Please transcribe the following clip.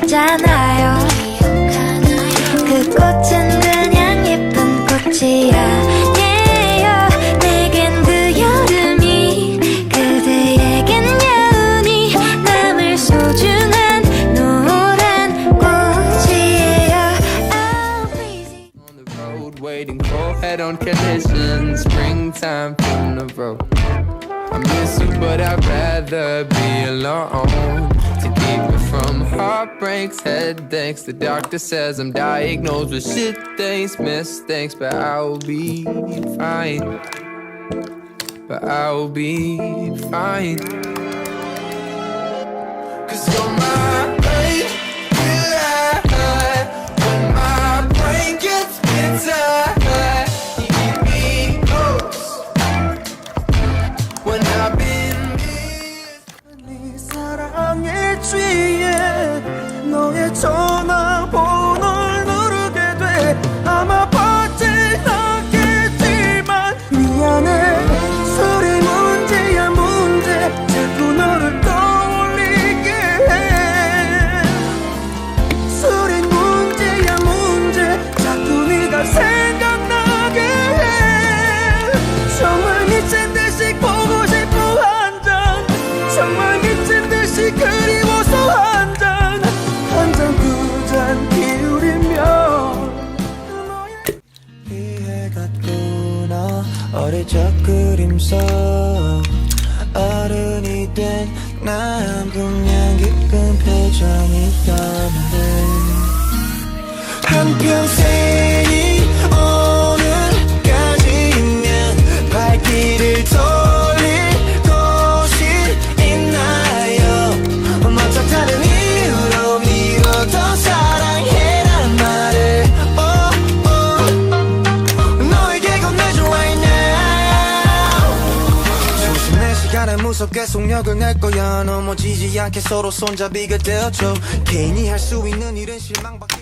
기억하잖아요. 그 꽃은 그냥 예쁜 꽃이 아니에요. 내겐 그 여름이 그대에겐 여운이 남을 소중한 노란 꽃이에요. Oh, please. On the road waiting for head-on conditions. Springtime from the road. I miss you, but I'd rather be alone. To keep me from heartbreaks, headaches. The doctor says I'm diagnosed with shit things, mistakes, but I'll be fine. But I'll be fine. 'Cause you're my painkiller. When my brain gets bitter, you keep me close. When I've been 네 사랑에 취해 너의 전화번호를 누르게 돼. 아마 받진 않겠지만 미안해. 술이 문제야 문제. 자꾸 너를 떠올리게 해. 술이 문제야 문제. 자꾸 네가 생각나게 해. 정말 미친 듯이 보고 싶어 한 잔. 정말 미친 듯이 그리워서 한 잔. 한 잔 두 잔 기울이면 이해갔구나. 어릴 적 그림 속 어른이 된 난 분명 기쁜 표정이었는데 한평생이 오늘까지면 발길을 돌릴 곳이 있나요? 먼저 다른 이유로 미뤄도 사랑해란 말을 너에게 건네줘 right now. 조심해. 시간은 무섭게 속력을 낼 거야. 넘어지지 않게 서로 손잡이가 되어줘. 개인이 할 수 있는 일은 실망밖에